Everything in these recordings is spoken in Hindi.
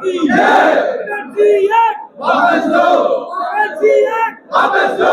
की एनर्जी एक्ट वापस लो, एनर्जी एक्ट वापस लो,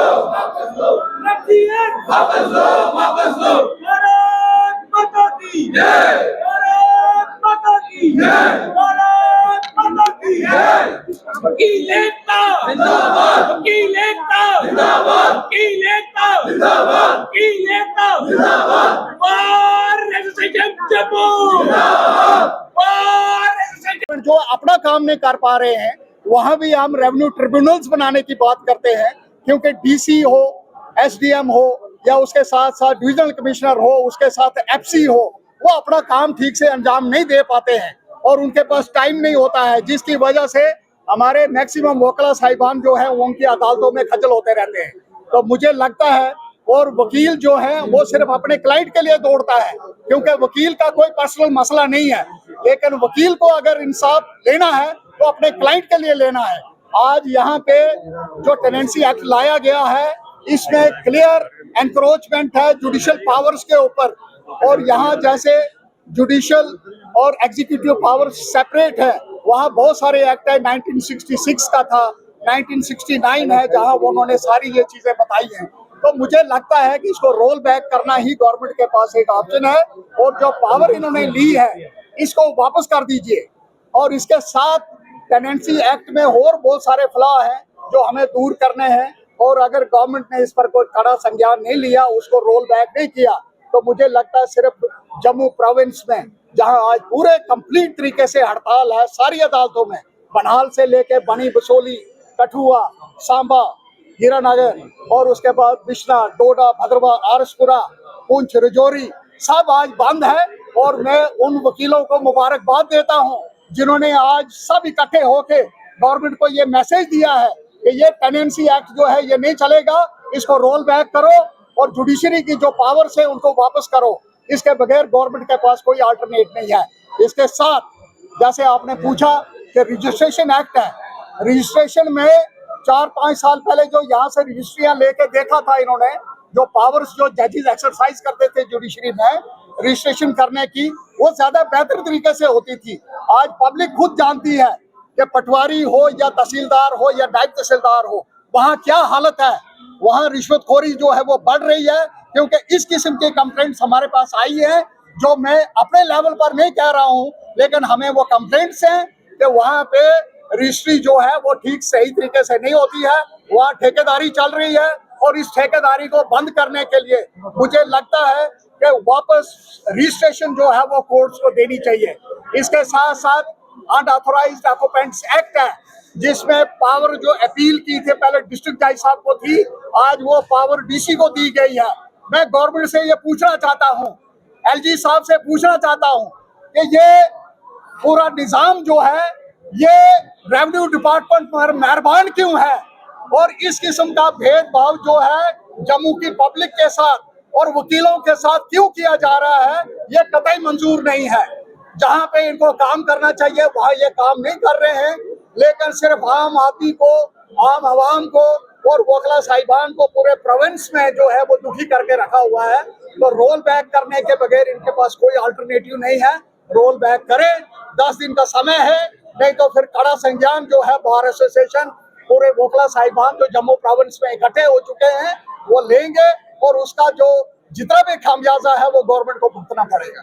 एनर्जी एक्ट वापस लो, भारत माता की जय, भारत माता की जय, भारत माता की जय। वकील एकता जिंदाबाद, वकील एकता जिंदाबाद, वकील एकता जिंदाबाद, वकील एकता जिंदाबाद। बार रजिस्ट्रेशन जम्मू जिंदाबाद, बार रजिस्ट्रेशन। जो अपना काम नहीं कर पा रहे हैं वहां भी हम रेवेन्यू ट्रिब्यूनल्स बनाने की बात करते हैं, क्योंकि डीसी हो, एसडीएम हो या उसके साथ साथ डिविजनल कमिश्नर हो, उसके साथ एफसी हो, वो अपना काम ठीक से अंजाम नहीं दे पाते हैं और उनके पास टाइम नहीं होता है, जिसकी वजह से हमारे मैक्सिमम वकला साहिबान जो है वो उनकी अदालतों में खज्जल होते रहते हैं। तो मुझे लगता है, और वकील जो है वो सिर्फ अपने क्लाइंट के लिए दौड़ता है, क्योंकि वकील का कोई पर्सनल मसला नहीं है, लेकिन वकील को अगर इंसाफ लेना है तो अपने क्लाइंट के लिए लेना है। आज यहाँ पे जो टेनेंसी एक्ट लाया गया है, इसमें क्लियर एनक्रोचमेंट है जुडिशियल पावर्स के ऊपर, और यहाँ जैसे जुडिशियल और एग्जीक्यूटिव पावर सेपरेट है, वहाँ बहुत सारे एक्ट है। 1966 का था, 1969 है, जहाँ उन्होंने सारी ये चीजें बताई हैं। तो मुझे लगता है कि इसको रोल बैक करना ही गवर्नमेंट के पास एक ऑप्शन है, और जो पावर इन्होंने ली है इसको वापस कर दीजिए। और इसके साथ टेनेंसी एक्ट में और बहुत सारे फ्लॉ हैं जो हमें दूर करने हैं, और अगर गवर्नमेंट ने इस पर कोई कड़ा संज्ञान नहीं लिया, उसको रोल बैक नहीं किया, तो मुझे लगता है सिर्फ जम्मू प्रोविंस में, जहां आज पूरे कंप्लीट तरीके से हड़ताल है सारी अदालतों में, बनाल से लेके बनी बसोली, कठुआ, सांबा, हीरानगर और उसके बाद बिश्ना, डोडा, भद्रवा, आरसपुरा, पुंछ, राजौरी सब आज बंद है। और मैं उन वकीलों को मुबारकबाद देता हूं जिन्होंने आज सब इकट्ठे होके गवर्नमेंट को ये मैसेज दिया है कि ये टेनेंसी एक्ट जो है ये नहीं चलेगा, इसको रोल बैक करो और जुडिशरी की जो पावर्स है उनको वापस करो। इसके बगैर गवर्नमेंट के पास कोई अल्टरनेट नहीं है। इसके साथ जैसे आपने पूछा कि रजिस्ट्रेशन एक्ट है, रजिस्ट्रेशन में 4-5 साल पहले जो यहाँ से रजिस्ट्रियां लेके देखा था इन्होंने, जो पावर्स जो जजेस एक्सरसाइज करते थे जुडिशरी में रजिस्ट्रेशन करने की, वो ज्यादा बेहतर तरीके से होती थी। आज पब्लिक खुद जानती है कि पटवारी हो या तहसीलदार हो या नायब तहसीलदार हो, वहाँ क्या हालत है। वहाँ रिश्वतखोरी जो है वो बढ़ रही है, क्योंकि इस किस्म के कंप्लेंट्स हमारे पास आई है, जो मैं अपने लेवल पर नहीं कह रहा हूँ, लेकिन हमें वो कंप्लेंट्स हैं कि वहाँ पे रजिस्ट्री जो है वो ठीक सही तरीके से नहीं होती है, वहाँ ठेकेदारी चल रही है, और इस ठेकेदारी को बंद करने के लिए मुझे लगता है कि वापस रजिस्ट्रेशन जो है वो कोर्ट्स को देनी चाहिए। इसके साथ साथ अनऑथोराइज्ड ऑक्यूपेंट्स एक्ट है, जिसमें पावर जो अपील की थी पहले डिस्ट्रिक्ट जज साहब को थी, आज वो पावर डीसी को दी गई है। मैं गवर्नमेंट से ये पूछना चाहता हूँ, एलजी साहब से पूछना चाहता हूँ कि ये पूरा निजाम जो है ये रेवेन्यू डिपार्टमेंट पर मेहरबान क्यों है, और इस किस्म का भेदभाव जो है जम्मू की पब्लिक के साथ और वकीलों के साथ क्यों किया जा रहा है, ये कतई मंजूर नहीं है। जहां पे इनको काम करना चाहिए वहां ये काम नहीं कर रहे हैं, लेकिन सिर्फ आम आदमी को, आम आवाम को और वकला साहिबान को पूरे प्रोविंस में जो है वो दुखी करके रखा हुआ है। तो रोल बैक करने के बगैर इनके पास कोई अल्टरनेटिव नहीं है। रोल बैक करें, 10 दिन का समय है, नहीं तो फिर कड़ा संज्ञान जो है बार एसोसिएशन पूरे वकला साहिबान जो जम्मू प्रोविंस में इकट्ठे हो चुके हैं वो लेंगे, और उसका जो जितना भी खामियाजा है वो गवर्नमेंट को भुगतना पड़ेगा।